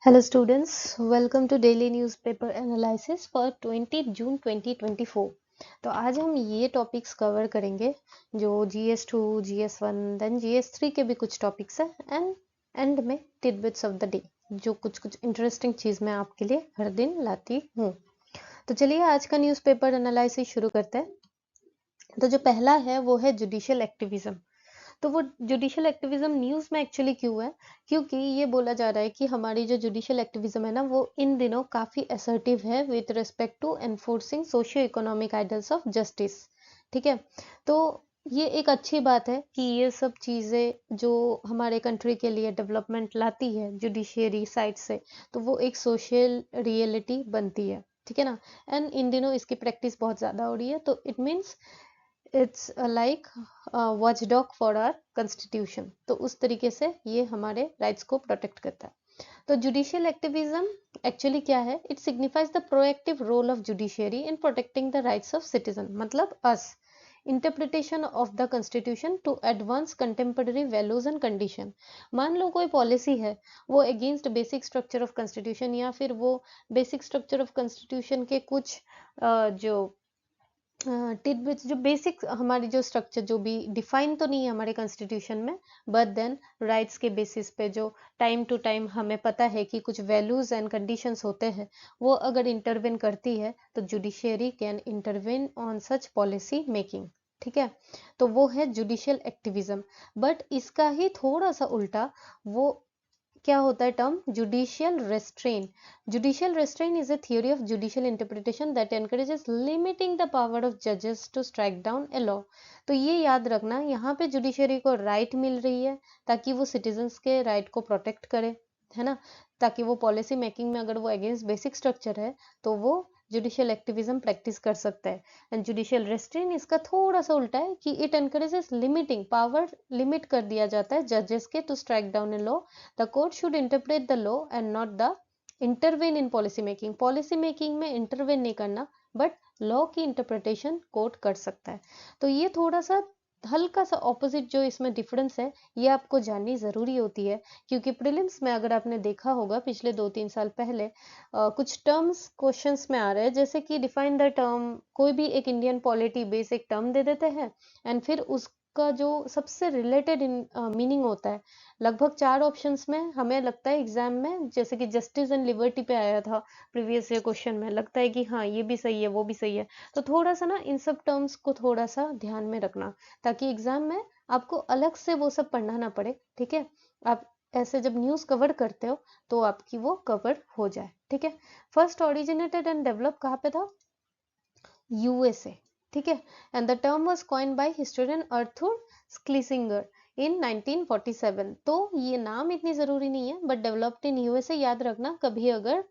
Hello students, welcome to daily newspaper analysis for 20 जून 2024। तो आज हम ये टॉपिक्स कवर करेंगे जो GS2, GS1, देन GS3 के भी कुछ टॉपिक्स हैं एंड एंड में टिडबिट्स ऑफ द डे जो कुछ इंटरेस्टिंग चीज़ मैं आपके लिए हर दिन लाती हूँ। तो चलिए आज का न्यूज़पेपर एनालिसिस शुरू करते हैं। तो जो पहला है वो है जुडिशियल एक्टिविज्म। तो वो जुडिशियल एक्टिविज्म न्यूज़ में एक्चुअली क्यों है, क्योंकि ये बोला जा रहा है कि हमारी जो जुडिशियल एक्टिविज्म है ना वो इन दिनों काफ़ी असर्टिव है with respect to enforcing socio economic ideals of justice. ठीक है, तो ये एक अच्छी बात है कि ये सब चीज़ें जो हमारे कंट्री के लिए डेवलपमेंट लाती है जुडिशियरी साइड से, तो वो एक सोशल रियलिटी बनती है। ठीक है ना, एंड इन दिनों इसकी प्रैक्टिस बहुत ज़्यादा हो रही है, तो it means it's like watchdog for our constitution. तो उस तरीके से ये हमारे राइट्स को प्रोटेक्ट करता है। तो जुडिशियल एक्टिविज्म एक्चुअली क्या है? It signifies the proactive role of judiciary in protecting the rights of citizen, मतलब as interpretation of the constitution to advance contemporary values and condition. मान लो कोई पॉलिसी है वो against basic structure of constitution, या फिर वो बेसिक स्ट्रक्चर ऑफ कॉन्स्टिट्यूशन के कुछ जो टिडबिट्स, जो बेसिक हमारी जो स्ट्रक्चर जो भी डिफाइन तो नहीं है हमारे कॉन्स्टिट्यूशन में, बट देन राइट्स के बेसिस पे जो टाइम टू टाइम हमें पता है कि कुछ वैल्यूज एंड कंडीशंस होते हैं, वो अगर इंटरवेन करती है तो judiciary can intervene on such policy making. ठीक है, तो वो है जुडिशियल एक्टिविज्म। बट इसका ही थोड़ा सा उल्टा वो क्या होता है term judicial restraint. Judicial restraint is a theory of judicial interpretation that encourages limiting the power of जजेस to strike down a law. तो ये याद रखना, यहाँ पे जुडिशरी को राइट मिल रही है ताकि वो सिटीजन्स के राइट को प्रोटेक्ट करे, है ना, ताकि वो पॉलिसी मेकिंग में अगर वो अगेंस्ट बेसिक स्ट्रक्चर है तो वो जुडिशियल एक्टिविज्म प्रैक्टिस कर सकता है। एंड जुडिशियल रेस्ट्रेन इसका थोड़ा सा उल्टा है कि it encourages limiting power, limit कर दिया जाता है जजेस के to strike down a law. The court should interpret the law and not the intervene in policy making. Policy making में इंटरवेन नहीं करना, बट लॉ की इंटरप्रिटेशन कोर्ट कर सकता है। तो ये थोड़ा सा हल्का सा ऑपोजिट जो इसमें डिफरेंस है ये आपको जाननी ज़रूरी होती है, क्योंकि प्रीलिम्स में अगर आपने देखा होगा पिछले 2-3 साल पहले कुछ टर्म्स क्वेश्चंस में आ रहे हैं, जैसे कि डिफाइन द टर्म, कोई भी एक इंडियन पॉलिटी बेस एक टर्म दे देते हैं एंड फिर उसका जो सबसे रिलेटेड मीनिंग होता है, लगभग 4 ऑप्शंस में हमें लगता है एग्जाम में, जैसे कि जस्टिस एंड लिबर्टी पे आया था प्रीवियस ईयर क्वेश्चन में, लगता है कि हाँ ये भी सही है वो भी सही है। तो थोड़ा सा ना इन सब टर्म्स को थोड़ा सा ध्यान में रखना, ताकि एग्जाम में आपको अलग से वो सब पढ़ना ना पड़े। ठीक है, आप ऐसे जब न्यूज़ कवर करते हो तो आपकी वो कवर हो जाए। ठीक है, फर्स्ट ओरिजिनेटेड एंड डेवलप कहाँ पे था? यूएसए। ठीक है, and the term was coined by historian Arthur Schlesinger in 1947। तो ये नाम इतनी जरूरी नहीं है, बट डेवलप्ड इन यूएसए याद रखना कभी अगर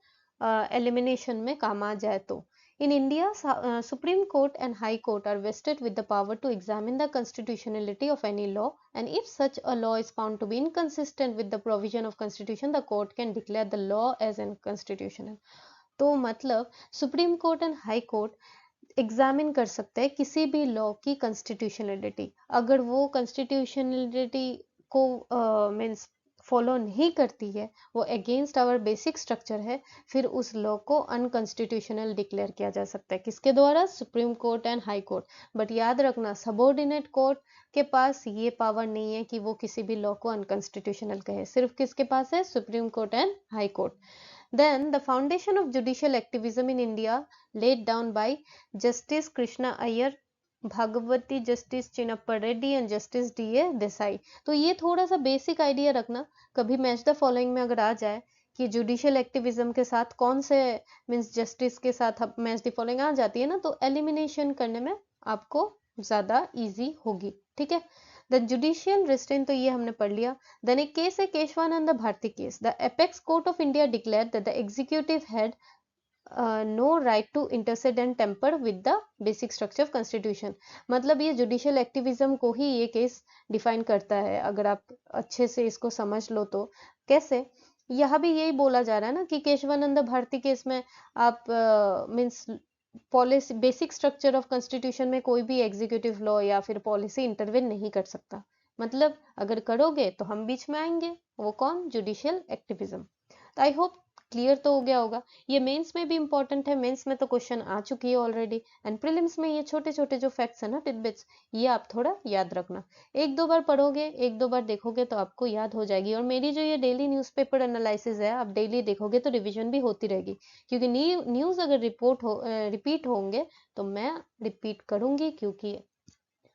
एलिमिनेशन में काम आ जाए तो। In India, Supreme Court and High Court are vested with the power to examine the constitutionality of any law, and if such a law is found to be inconsistent with the provision of Constitution, the court can declare the law as unconstitutional. तो मतलब supreme court and high court examine कर सकते हैं किसी भी law की constitutionality. अगर वो कॉन्स्टिट्यूशनलिटी को मीन्स फॉलो नहीं करती है, वो अगेंस्ट आवर बेसिक स्ट्रक्चर है, फिर उस लॉ को अनकॉन्स्टिट्यूशनल डिक्लेयर किया जा सकता है। किसके द्वारा? Supreme court and high court. But याद रखना सबॉर्डिनेट कोर्ट के पास ये पावर नहीं है कि वो किसी भी लॉ को अनकॉन्स्टिट्यूशनल कहे, सिर्फ किसके पास है? Supreme court and high court. Then the foundation of judicial activism in India laid down by Justice Krishna Iyer, Bhagwati justice Chinnappa Reddy and justice D A Desai. तो ये थोड़ा सा बेसिक आइडिया रखना, कभी मैच द फॉलोइंग में अगर आ जाए कि जुडिशियल एक्टिविज्म के साथ कौन से मीन्स जस्टिस के साथ मैच द फॉलोइंग आ जाती है ना, तो एलिमिनेशन करने में आपको ज़्यादा इजी होगी। ठीक है, द जुडिशियल रेस्ट्रेन तो ये हमने पढ़ लिया। देन एक केस है Kesavananda Bharati case. The apex court of India declare that the executive had no right to intercede and temper with the basic structure of constitution. मतलब ये जुडिशियल एक्टिविज्म को ही ये केस डिफाइन करता है, अगर आप अच्छे से इसको समझ लो तो। कैसे? यहाँ भी यही बोला जा रहा है ना कि केशवानंद भारती केस में आप means policy basic structure of constitution में कोई भी एग्जीक्यूटिव लॉ या फिर पॉलिसी इंटरवेन नहीं कर सकता, मतलब अगर करोगे तो हम बीच में आएंगे। वो कौन? Judicial activism. तो आई होप क्लियर तो हो गया होगा। ये मेंस में भी इंपॉर्टेंट है, मेंस में तो क्वेश्चन आ चुकी है ऑलरेडी, एंड प्रीलिम्स में ये छोटे छोटे जो फैक्ट्स है ना, टिडबिट्स, ये आप थोड़ा याद रखना। एक दो बार पढ़ोगे, एक दो बार देखोगे तो आपको याद हो जाएगी। और मेरी जो ये डेली न्यूज़पेपर एनालिसिस है, आप डेली देखोगे तो रिवीजन भी होती रहेगी, क्योंकि न्यूज़ अगर रिपीट होंगे तो मैं रिपीट करूंगी, क्योंकि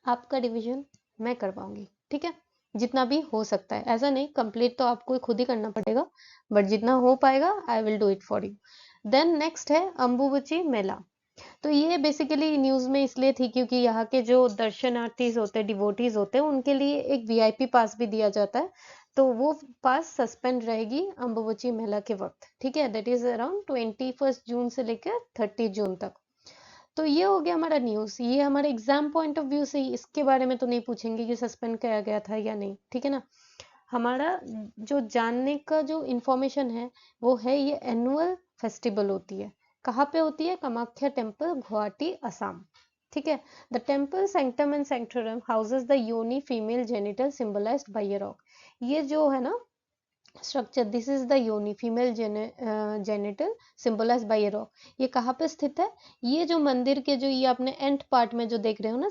आपका रिवीजन मैं करवाऊंगी। ठीक है, जितना भी हो सकता है, ऐसा नहीं कंप्लीट तो आपको खुद ही करना पड़ेगा, बट जितना हो पाएगा I will do it for you. Then next है अम्बुबची मेला। तो ये बेसिकली न्यूज में इसलिए थी क्योंकि यहाँ के जो दर्शनार्थी होते हैं, डिवोटीज होते हैं, उनके लिए एक वीआईपी पास भी दिया जाता है। तो वो पास सस्पेंड रहेगी अम्बुबची मेला के वक्त। ठीक है, दैट इज अराउंड 21 जून से लेकर 30 जून तक। तो ये हो गया हमारा न्यूज़। ये हमारे एग्जाम पॉइंट ऑफ व्यू से ही, इसके बारे में तो नहीं पूछेंगे कि सस्पेंड किया गया था या नहीं। ठीक है ना, हमारा जो जानने का जो इंफॉर्मेशन है वो है, ये एनुअल फेस्टिवल होती है। कहाँ पे होती है? कामाख्या टेम्पल, गुवाहाटी, असम। ठीक है, the temple sanctum and sanctorum houses the yoni female genital symbolised by a rock. ये जो है ना structure, this is the yoni female genital symbolised by rock. ये कहाँ पे स्थित है? ये जो मंदिर के जो ये आपने एंड पार्ट में जो देख रहे हो ना,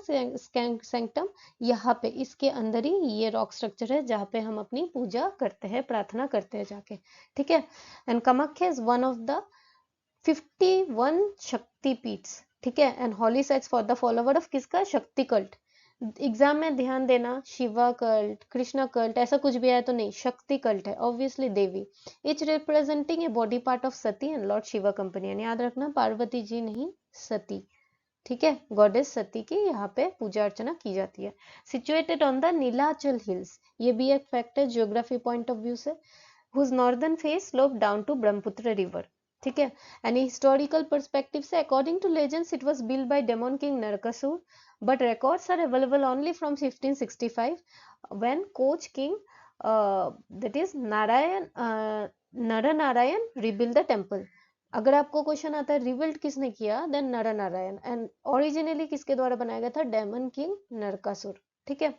सेंक्टम, यहाँ पे इसके अंदर ही ये रॉक स्ट्रक्चर है, जहाँ पे हम अपनी पूजा करते हैं, प्रार्थना करते हैं जाके। ठीक है, and Kamakhya is one of the 51 Shakti Peeths. ठीक है, and holy sites for the follower of किसका? शक्ति कल्ट। एग्जाम में ध्यान देना, शिवा कल्ट, कृष्णा कल्ट, ऐसा कुछ भी आया तो नहीं, शक्ति कल्ट है, obviously Devi. Etch representing a body part of Sati and Lord Shiva companion. याद रखना, पार्वती जी नहीं, सती। ठीक है, गॉडेस सती की यहाँ पे पूजा अर्चना की जाती है। Situated on the Nilachal hills, ये भी एक फैक्ट है ज्योग्राफी पॉइंट ऑफ व्यू से। whose northern face sloped down to Brahmaputra river. ठीक है, एंड हिस्टोरिकल पर्सपेक्टिव से according to legends it was build by demon king Narakasura, but records are available only from 1565 when Koch king, that is Naranarayan rebuilt the temple. अगर आपको question आता है rebuild किसने किया, then Narnarayan, and originally किसके द्वारा बनाया गया था? Demon king Narakasura. ठीक है,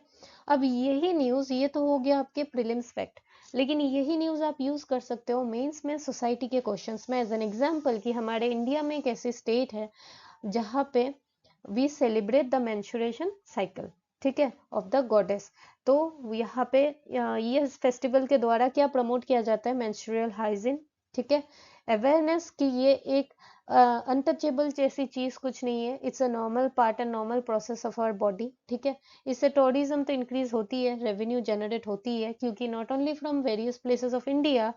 अब यही न्यूज, ये तो हो गया आपके प्रीलिम्स फैक्ट, लेकिन यही न्यूज आप यूज कर सकते हो मेंस में, सोसाइटी के क्वेश्चंस में, एज एन एग्जांपल कि हमारे इंडिया में एक ऐसी स्टेट है जहाँ पे we celebrate the menstruation cycle. ठीक है, ऑफ द गॉडेस। तो यहाँ पे ये फेस्टिवल के द्वारा क्या प्रमोट किया जाता है? Menstrual hygiene. ठीक है, अवेयरनेस कि ये एक अनटचेबल जैसी चीज कुछ नहीं है, it's a normal part and normal process of our body. ठीक है, इससे टूरिज्म तो इंक्रीज होती है, रेवेन्यू जनरेट होती है, क्योंकि not only from various places of India,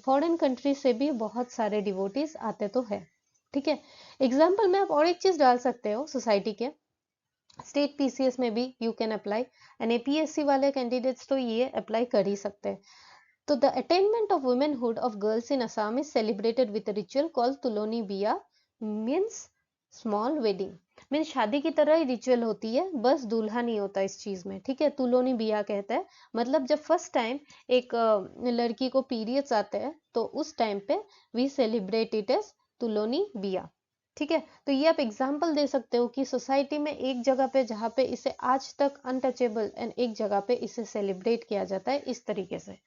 foreign countries से भी बहुत सारे डिवोटीज आते तो है। ठीक है, एग्जाम्पल में आप और एक चीज डाल सकते हो सोसाइटी के, स्टेट पीसीएस में भी you can apply, and APSC वाले कैंडिडेट्स तो ये अप्लाई कर ही सकते हैं। तो the attainment of womanhood of girls in Assam is celebrated with ritual called Tuloni Biya, means small wedding. Means शादी की तरह ही रिचुअल होती है, बस दूल्हा नहीं होता इस चीज में। ठीक है, तुलोनी बिया कहता है, मतलब जब फर्स्ट टाइम एक लड़की को पीरियड्स आते हैं तो उस टाइम पे वी सेलिब्रेट इट एज तुलोनी बिया। ठीक है, तो ये आप एग्जाम्पल दे सकते हो कि सोसाइटी में एक जगह पे जहाँ पे इसे आज तक अनटचेबल, एंड एक जगह पे इसे सेलिब्रेट किया जाता है इस तरीके से।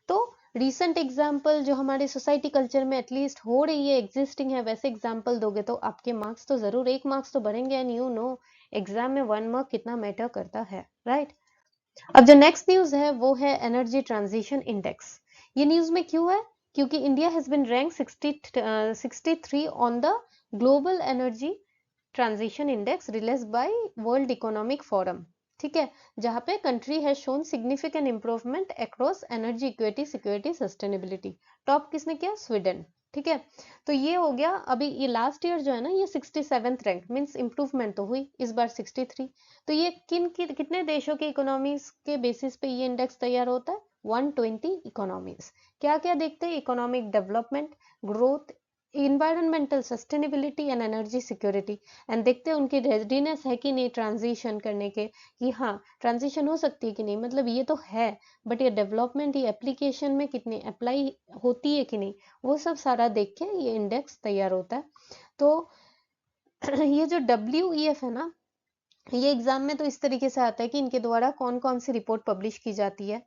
तो रीसेंट एग्जाम्पल जो हमारे सोसाइटी कल्चर में एटलीस्ट हो रही है, एग्जिस्टिंग है, वैसे एग्जाम्पल दोगे तो आपके मार्क्स तो जरूर, एक मार्क्स तो बढ़ेंगे, एंड यू नो एग्जाम में 1 मार्क कितना मैटर करता है, राइट। अब जो नेक्स्ट न्यूज है वो है एनर्जी ट्रांजिशन इंडेक्स। ये न्यूज में क्यों है? क्योंकि India has been rank 63 on the global energy transition index release by world economic forum. ठीक है, जहां पे country has shown significant improvement across energy equity, security, sustainability. Top किसने किया? स्वीडन। ठीक है, तो ये हो गया। अभी ये लास्ट ईयर जो है ना, ये 67th रैंक, मींस इंप्रूवमेंट तो हुई, इस बार 63। तो ये कितने देशों के इकोनॉमीज के बेसिस पे ये इंडेक्स तैयार होता है? 120 इकोनॉमीज। क्या क्या देखते हैं? Economic development, growth, environmental sustainability and energy security, and देखते हैं उनकी रेडीनेस है कि नहीं ट्रांजिशन करने के, कि हाँ ट्रांजिशन हो सकती है कि नहीं, मतलब ये तो है, बट ये डेवलपमेंट, ये एप्लीकेशन में कितनी अप्लाई होती है कि नहीं, वो सब सारा देख के ये इंडेक्स तैयार होता है। तो ये जो WEF है ना, ये एग्जाम में तो इस तरीके से आता है कि इनके द्वारा कौन कौन सी रिपोर्ट पब्लिश की जाती है,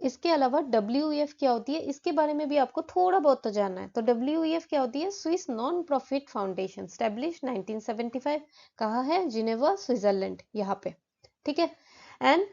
इसके अलावा WEF क्या होती है, इसके बारे में भी आपको थोड़ा बहुत तो जानना है। तो WEF क्या होती है? Swiss non profit foundation, establish 1975। कहाँ है? जिनेवा, स्विट्जरलैंड, यहाँ पे। ठीक है। And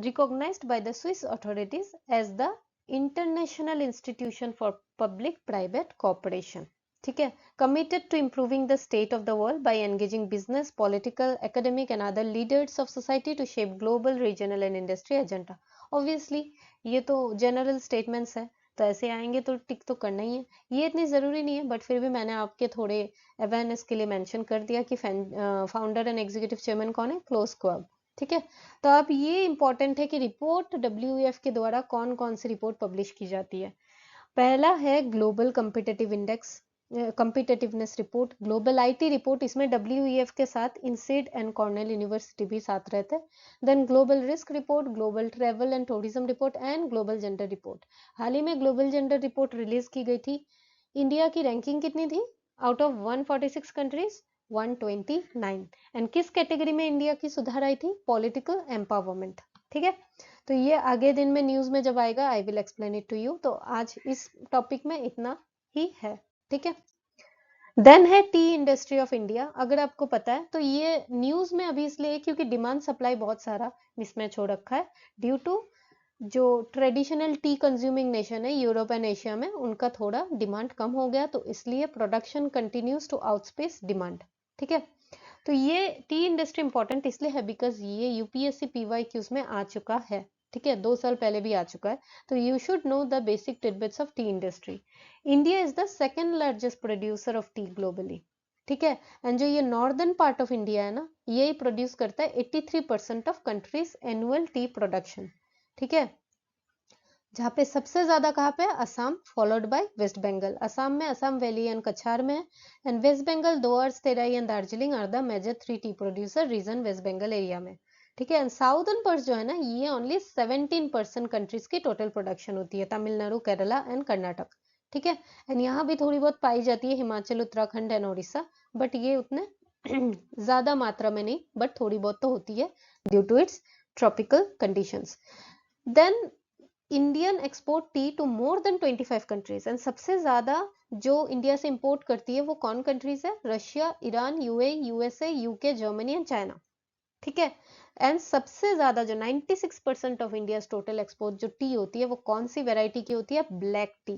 recognized by the Swiss authorities as the International Institution for Public-Private Cooperation. ठीक है। Committed to improving the state of the world by engaging business, political, academic and other leaders of society to shape global, regional and industry agenda. Obviously ये तो general statements है, तो ऐसे आएंगे तो टिक तो करना ही है। ये इतनी ज़रूरी नहीं है, बट फिर भी मैंने आपके थोड़े अवेयरनेस के लिए मेंशन कर दिया कि फाउंडर एंड एग्जीक्यूटिव चेयरमैन कौन है? क्लोज क्वाब। ठीक है। तो अब ये इंपॉर्टेंट है कि रिपोर्ट WEF के द्वारा कौन कौन सी रिपोर्ट पब्लिश की जाती है। पहला है global competitive index, competitiveness report, global IT report, इसमें WEF के साथ इंसिड एंड कॉर्नेल यूनिवर्सिटी भी साथ रहते हैं। Then global risk report, global travel and tourism report and global gender report. हाल ही में ग्लोबल जेंडर रिपोर्ट रिलीज की गई थी। इंडिया की रैंकिंग कितनी थी? Out of 146 countries 129। एंड किस कैटेगरी में इंडिया की सुधार आई थी? Political empowerment. ठीक है। तो ये आगे दिन में न्यूज में जब आएगा I will explain it to you. तो आज इस टॉपिक में इतना ही है। ठीक है। देन है टी इंडस्ट्री ऑफ इंडिया। अगर आपको पता है तो ये न्यूज में अभी इसलिए क्योंकि डिमांड सप्लाई बहुत सारा मिसमैच हो रखा है ड्यू टू जो ट्रेडिशनल टी कंज्यूमिंग नेशन है यूरोप एंड एशिया में, उनका थोड़ा डिमांड कम हो गया, तो इसलिए प्रोडक्शन कंटिन्यूज टू आउटस्पेस डिमांड। ठीक है। तो ये टी इंडस्ट्री इंपॉर्टेंट इसलिए है बिकॉज ये UPSC PYQs में आ चुका है। ठीक है। 2 साल पहले भी आ चुका है। तो you should know the basic titbits of T industry. India is the second largest producer of T globally. ठीक है। एंड जो ये नॉर्दर्न पार्ट ऑफ इंडिया है ना, ये प्रोड्यूस करता है 83% of countries annual tea production. ठीक है। जहाँ पे सबसे ज्यादा कहाँ पे? Assam, followed by West Bengal. असम में असम वैली एंड कछार में, and West Bengal Dooars, Terai and Darjeeling are the major 3 tea producer region West Bengal area में। ठीक है। एंड साउदर्न पर्स जो है ना, ये ओनली 17% कंट्रीज की टोटल प्रोडक्शन होती है, तमिलनाडु, केरला एंड कर्नाटक। ठीक है। एंड यहाँ भी थोड़ी बहुत पाई जाती है हिमाचल, उत्तराखंड एंड उड़ीसा, बट ये उतने ज्यादा मात्रा में नहीं, बट थोड़ी बहुत तो होती है due to its tropical conditions. Then Indian export tea to more than 25 countries. And सबसे ज्यादा जो इंडिया से इंपोर्ट करती है वो कौन कंट्रीज है? Russia, Iran, UAE, USA, UK, Germany and China. ठीक है। एंड सबसे ज्यादा जो 96% ऑफ इंडिया टोटल एक्सपोर्ट जो टी होती है वो कौन सी वेराइटी की होती है? Black tea.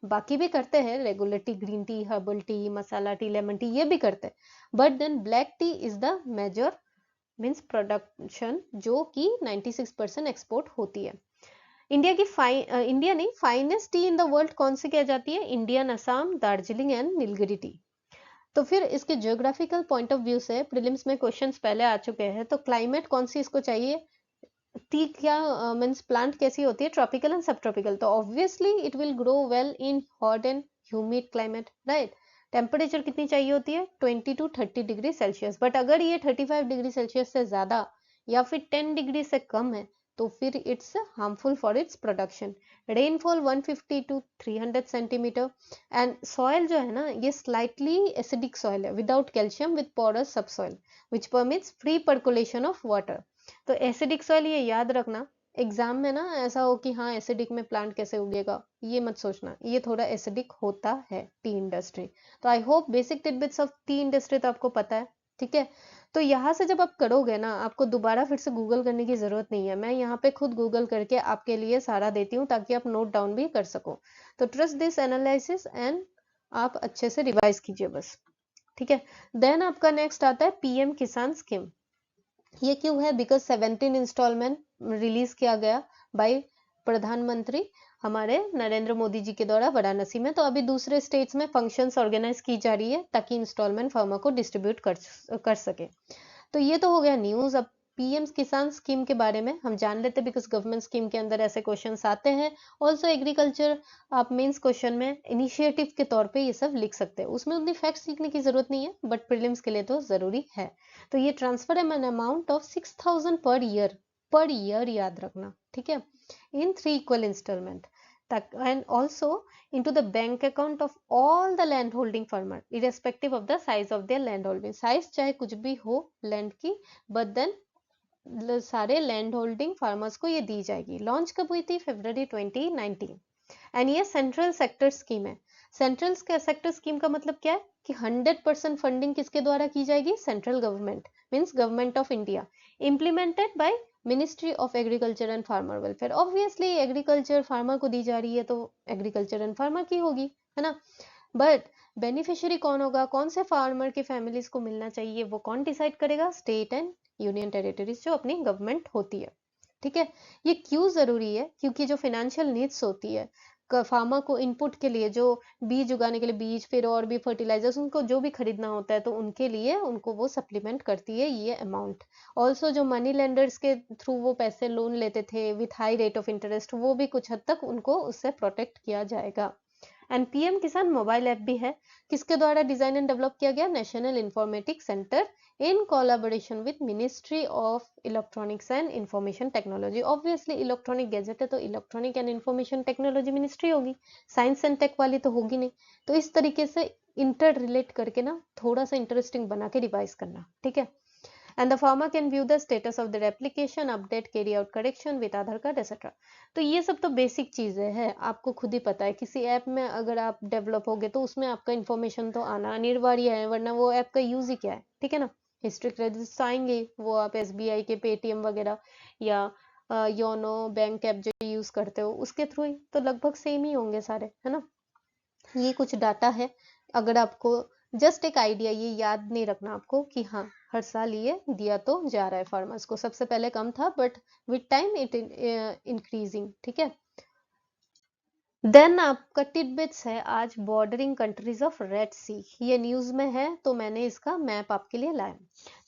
बाकी भी करते हैं, regular tea, green tea, herbal tea, masala tea, lemon tea, ये भी करते हैं, but then black tea is the major means production जो कि 96% एक्सपोर्ट होती है। इंडिया की इंडिया नहीं, finest T in the world कौन सी कह जाती है? Indian, Assam, Darjeeling and Nilgiri T. तो फिर इसके ज्योग्राफिकल पॉइंट ऑफ व्यू से प्रीलिम्स में क्वेश्चंस पहले आ चुके हैं, तो क्लाइमेट कौन सी इसको चाहिए? टी क्या मीन्स प्लांट कैसी होती है? ट्रॉपिकल एंड सब ट्रॉपिकल। तो obviously it will grow well in hot and humid climate, right. Temperature कितनी चाहिए होती है? 20 to 30 डिग्री सेल्सियस। बट अगर ये 35 डिग्री सेल्सियस से ज्यादा या फिर 10 डिग्री से कम है तो फिर it's harmful for its production. Rainfall 150 to 300 centimetre. And soil जो है ना, ये स्लाइटली एसिडिक सॉइल है without calcium with porous subsoil which permits free percolation of water. तो एसिडिक सॉइल ये याद रखना, एग्जाम में ना ऐसा हो कि हाँ एसिडिक में प्लांट कैसे उगेगा, ये मत सोचना, ये थोड़ा एसिडिक होता है टी इंडस्ट्री। तो I hope basic titbits of T industry तो आपको पता है। ठीक है। तो यहाँ से जब आप करोगे ना, आपको दोबारा फिर से गूगल करने की जरूरत नहीं है, मैं यहाँ पे खुद गूगल करके आपके लिए सारा देती हूँ ताकि आप नोट डाउन भी कर सको। तो ट्रस्ट दिस एनालिसिस एंड आप अच्छे से रिवाइज कीजिए बस। ठीक है। देन आपका नेक्स्ट आता है PM किसान स्कीम। ये क्यों है? बिकॉज 17 इंस्टॉलमेंट रिलीज किया गया बाय प्रधानमंत्री हमारे नरेंद्र मोदी जी के द्वारा वाराणसी में। तो अभी दूसरे स्टेट्स में फंक्शंस ऑर्गेनाइज की जा रही है ताकि इंस्टॉलमेंट फार्मर को डिस्ट्रीब्यूट कर सके। तो ये तो हो गया न्यूज। अब PM किसान स्कीम के बारे में हम जान लेते हैं बिकॉज गवर्नमेंट स्कीम के अंदर ऐसे क्वेश्चंस आते हैं। ऑल्सो एग्रीकल्चर आप मेंस क्वेश्चन में इनिशिएटिव के तौर पे ये सब लिख सकते हैं, उसमें उतनी फैक्ट्स लिखने की जरूरत नहीं है, बट प्रीलिम्स के लिए तो जरूरी है। तो ये transfer an amount of 6000 per year याद रखना। ठीक है। In 3 equal instalment and also into the bank account of all the land holding farmer irrespective of the size of their land holding। Size चाहे कुछ भी हो लैंड की, but then सारे लैंड होल्डिंग फार्मर्स को ये दी जाएगी। लॉन्च कब हुई थी? फरवरी 2019। एंड ये सेंट्रल सेक्टर स्कीम है। सेंट्रल सेक्टर स्कीम का मतलब क्या है कि 100% फंडिंग किसके द्वारा की जाएगी? Central government, means government of India, implemented by ministry of agriculture and farmer welfare. Obviously agriculture farmer को दी जा रही है तो एग्रीकल्चर एंड फार्मर की होगी, है ना। बट बेनिफिशियरी कौन होगा, कौन से फार्मर की फैमिलीज को मिलना चाहिए, वो कौन डिसाइड करेगा? स्टेट एंड यूनियन टेरिटरीज, जो अपनी गवर्नमेंट होती है। ठीक है, ये क्यों जरूरी है? क्योंकि जो फाइनेंशियल नीड्स होती है फार्मर को इनपुट के लिए, जो बीज उगाने के लिए बीज, फिर और भी फर्टिलाइजर्स, उनको जो भी खरीदना होता है, तो उनके लिए उनको वो सप्लीमेंट करती है ये अमाउंट। ऑल्सो जो मनी लेंडर्स के थ्रू वो पैसे लोन लेते थे with high rate of interest, वो भी कुछ हद तक उनको उससे प्रोटेक्ट किया जाएगा। एंड पीएम किसान मोबाइल ऐप भी है, किसके द्वारा डिजाइन एंड डेवलप किया गया? National informatics centre in collaboration with ministry of electronics and information technology. Obviously electronic gadget है तो electronic and information technology ministry होगी, साइंस एंड टेक वाली तो होगी नहीं। तो इस तरीके से इंटर रिलेट करके ना थोड़ा सा इंटरेस्टिंग बना के रिवाइज करना, ठीक है। And the farmer can view the status of their application, update, carry out correction with Aadhaar card etc. तो ये सब तो बेसिक चीजें हैं, आपको खुद ही पता है। किसी ऐप में अगर आप डेवलप होगे तो उसमें आपका इन्फॉर्मेशन तो आना अनिवार्य है, वरना वो ऐप का यूज ही क्या है, ठीक है ना। हिस्ट्री क्रेडिट्स आएंगे, वो आप एसबीआई के, पेटीएम वगैरह या योनो बैंक ऐप जो यूज करते हो उसके थ्रू ही, तो लगभग सेम ही होंगे सारे, है ना। ये कुछ डाटा है, अगर आपको जस्ट एक आइडिया, ये याद नहीं रखना आपको कि हाँ हर साल ये दिया तो जा रहा है फार्मर्स को। सबसे पहले कम था but with time it increasing, ठीक है। देन आपका टिडबिट्स है आज, बॉर्डरिंग कंट्रीज ऑफ रेड सी। ये न्यूज में है तो मैंने इसका मैप आपके लिए लाया।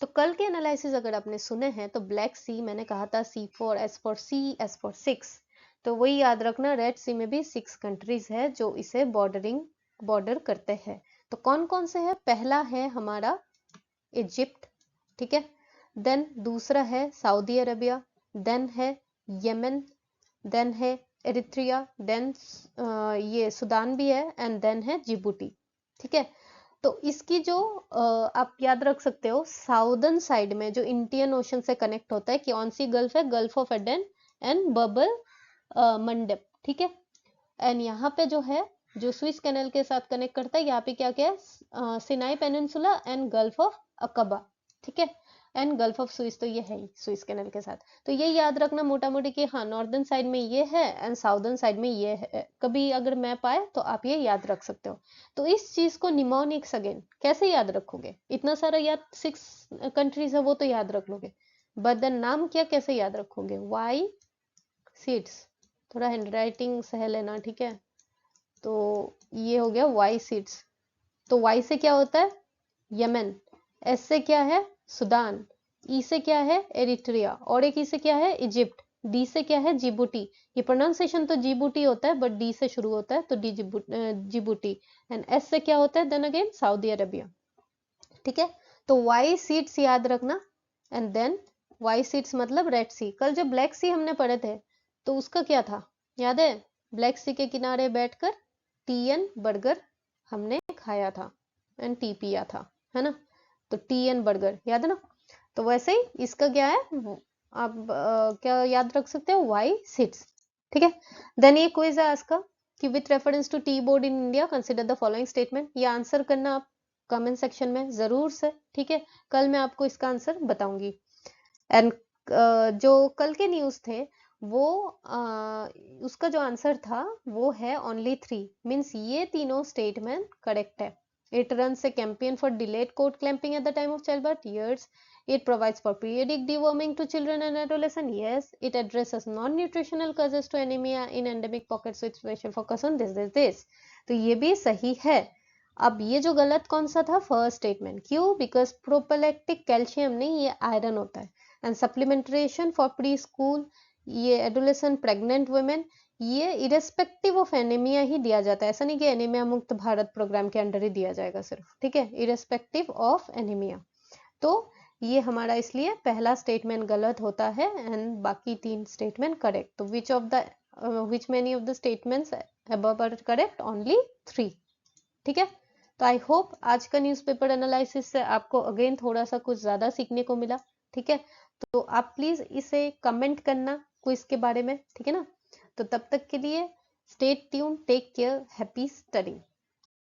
तो कल के एनालिसिस अगर आपने सुने हैं तो ब्लैक सी मैंने कहा था C for C, S for 6, तो वही याद रखना, रेड सी में भी 6 कंट्रीज है जो इसे बॉर्डर करते हैं। तो कौन कौन से है? पहला है हमारा इजिप्ट, ठीक है। देन दूसरा है सऊदी अरबिया, देन है यमन, देन है एरिथ्रिया, देन ये सूडान भी है, एंड देन है जिबूटी, ठीक है। तो इसकी जो आप याद रख सकते हो, साउदर्न साइड में जो इंडियन ओशन से कनेक्ट होता है, कौन सी गल्फ है? Gulf of Aden and bubble मंडप, ठीक है। एंड यहाँ पे जो है, जो स्विस कैनल के साथ कनेक्ट करता है, यहाँ पे क्या क्या है? Sinai Peninsula and Gulf of Aqaba, ठीक है। एंड गल्फ ऑफ स्विस तो ये है ही स्विस कैनल के साथ। तो ये याद रखना मोटा मोटी कि हाँ नॉर्दर्न साइड में ये है एंड साउदर्न साइड में ये है। कभी अगर मैप आए तो आप ये याद रख सकते हो। तो इस चीज को निमोनिक्स अगेन कैसे याद रखोगे? इतना सारा याद 6 कंट्रीज है वो तो याद रख लोगे, बट देन नाम क्या कैसे याद रखोगे? वाई सीड्स, थोड़ा हैंडराइटिंग सह लेना, ठीक है। तो ये हो गया वाई सीड्स। तो वाई से क्या होता है? यमन। एस से क्या है? सूडान। ई से क्या है? एरिट्रिया। और एक ई से क्या है? इजिप्ट। डी से क्या है? जिबूटी। ये प्रोनाउंसिएशन तो जिबूटी होता है बट डी से शुरू होता है तो डी जिबूटी। एंड एस से क्या होता है? देन अगेन सऊदी अरबिया, ठीक है। तो वाई सीड्स याद रखना। एंड देन वाई सीड्स मतलब रेड सी। कल जो ब्लैक सी हमने पढ़े थे तो उसका क्या था, याद है? ब्लैक सी के किनारे बैठकर टी बर्गर हमने खाया था एंड टी पिया था, है ना। तो टी बर्गर याद है ना। तो वैसे ही इसका क्या है, आप क्या याद रख सकते हो? वाई सीड्स, ठीक है। देन ये क्विज है आज का कि with reference to tea board in India consider the following statement. ये आंसर करना आप कमेंट सेक्शन में जरूर से, ठीक है। कल मैं आपको इसका आंसर बताऊंगी। एंड जो कल के न्यूज थे वो उसका जो आंसर था वो है ओनली 3, मीन्स ये तीनों स्टेटमेंट करेक्ट है। It runs a campaign for delayed court clamping at the time of childbirth, yes. It provides for periodic deworming to children and adolescents, yes. It addresses non-nutritional causes to anemia in endemic pockets with special focus on this. तो ये भी सही है। अब ये जो गलत कौन सा था? First statement. क्यों? बिकॉज प्रोपेलेक्टिक कैल्शियम नहीं, ये आयरन होता है। And supplementation for pre school, ये एडोलेसेंट प्रेग्नेंट वुमेन, ये इरेस्पेक्टिव ऑफ एनीमिया ही दिया जाता है। ऐसा नहीं कि एनीमिया मुक्त भारत प्रोग्राम के अंडर ही दिया जाएगा सिर्फ, ठीक है, इरेस्पेक्टिव ऑफ एनीमिया। तो ये हमारा इसलिए पहला स्टेटमेंट गलत होता है एंड बाकी 3 स्टेटमेंट करेक्ट। तो which many of the statements above are correct? Only 3, ठीक है। तो आई होप आज का न्यूज़पेपर एनालिसिस से आपको अगेन थोड़ा सा कुछ ज्यादा सीखने को मिला, ठीक है। तो आप प्लीज इसे कमेंट करना क्विज के बारे में, ठीक है ना। तो तब तक के लिए stay tune, take care, happy study.